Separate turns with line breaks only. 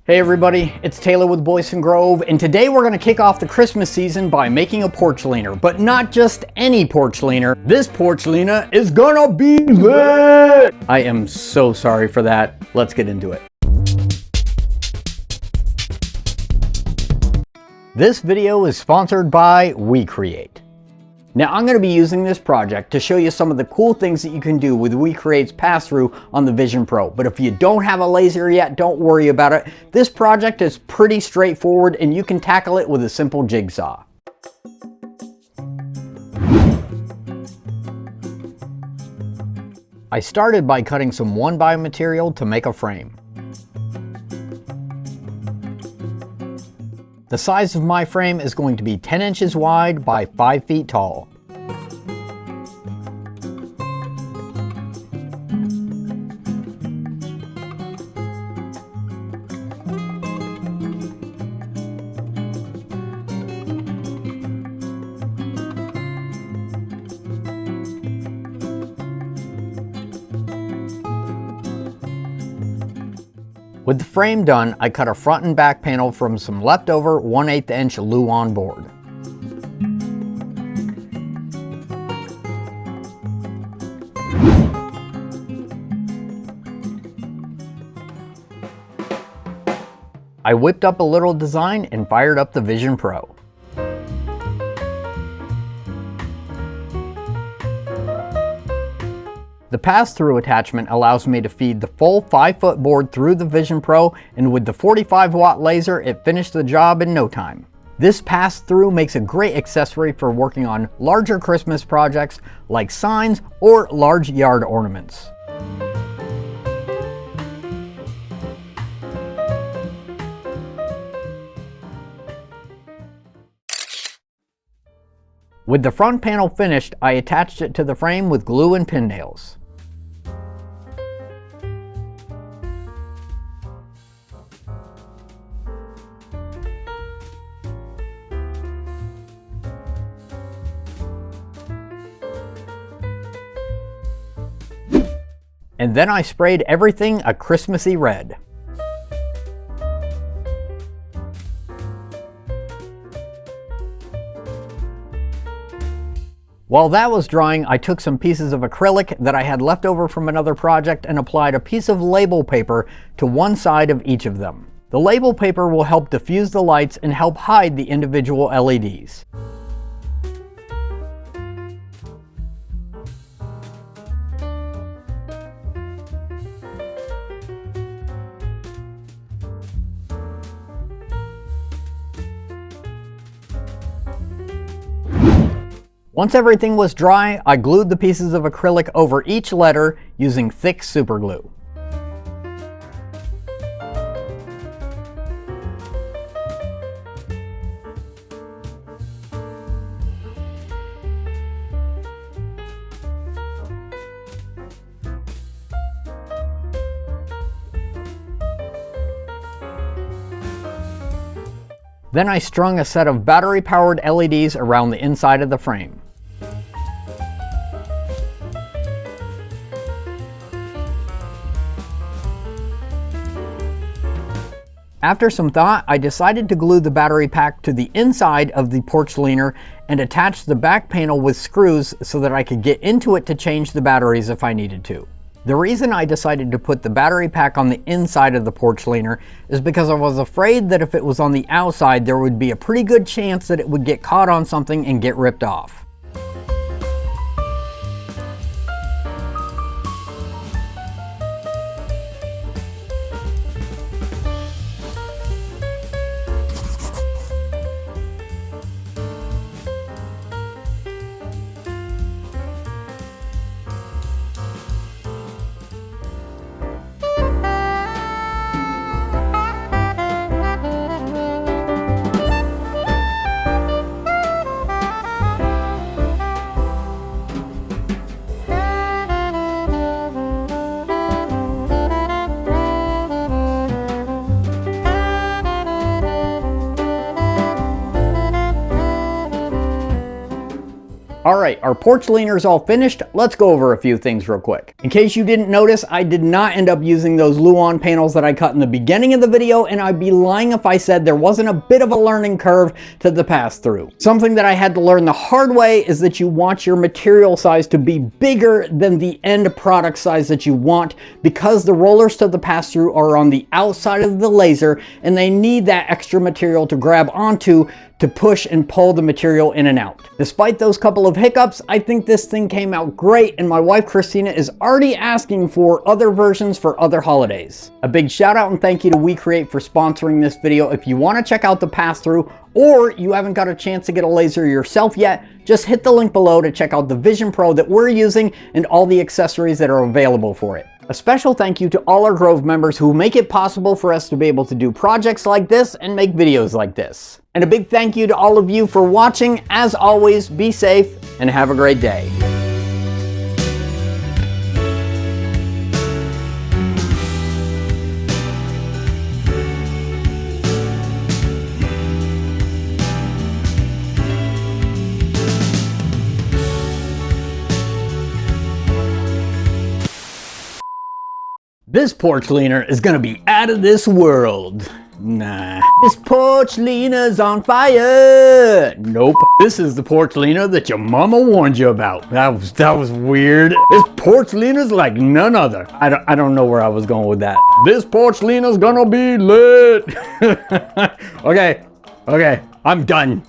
Hey everybody, it's Taylor with Boydston Grove, and today we're going to kick off the Christmas season by making a porch leaner, but not just any porch leaner. This porch leaner is gonna be lit! I am so sorry for that. Let's get into it. This video is sponsored by WeCreat. Now I'm going to be using this project to show you some of the cool things that you can do with WeCreat's Passthrough on the Vision Pro. But if you don't have a laser yet, don't worry about it. This project is pretty straightforward and you can tackle it with a simple jigsaw. I started by cutting some 1x material to make a frame. The size of my frame is going to be 10 inches wide by 5 feet tall. With the frame done, I cut a front and back panel from some leftover 1/8 inch Luan board. I whipped up a little design and fired up the Vision Pro. The pass-through attachment allows me to feed the full 5-foot board through the Vision Pro, and with the 45-watt laser, it finished the job in no time. This pass-through makes a great accessory for working on larger Christmas projects like signs or large yard ornaments. With the front panel finished, I attached it to the frame with glue and pin nails. And then I sprayed everything a Christmassy red. While that was drying, I took some pieces of acrylic that I had left over from another project and applied a piece of label paper to one side of each of them. The label paper will help diffuse the lights and help hide the individual LEDs. Once everything was dry, I glued the pieces of acrylic over each letter using thick super glue. Then I strung a set of battery-powered LEDs around the inside of the frame. After some thought, I decided to glue the battery pack to the inside of the porch leaner and attach the back panel with screws so that I could get into it to change the batteries if I needed to. The reason I decided to put the battery pack on the inside of the porch leaner is because I was afraid that if it was on the outside, there would be a pretty good chance that it would get caught on something and get ripped off. Alright, our porch leaner is all finished. Let's go over a few things real quick. In case you didn't notice, I did not end up using those Luan panels that I cut in the beginning of the video, and I'd be lying if I said there wasn't a bit of a learning curve to the pass-through. Something that I had to learn the hard way is that you want your material size to be bigger than the end product size that you want, because the rollers to the pass-through are on the outside of the laser, and they need that extra material to grab onto to push and pull the material in and out. Despite those couple of hiccups, I think this thing came out great, and my wife Christina is already asking for other versions for other holidays. A big shout out and thank you to WeCreat for sponsoring this video. If you want to check out the pass-through, or you haven't got a chance to get a laser yourself yet, just hit the link below to check out the Vision Pro that we're using and all the accessories that are available for it. A special thank you to all our Grove members who make it possible for us to be able to do projects like this and make videos like this. And a big thank you to all of you for watching. As always, be safe and have a great day. This porch leaner is gonna be out of this world. Nah. This porch leaner's on fire. Nope. This is the porch leaner that your mama warned you about. That was weird. This porch leaner's like none other. I don't know where I was going with that. This porch leaner's gonna be lit. Okay, I'm done.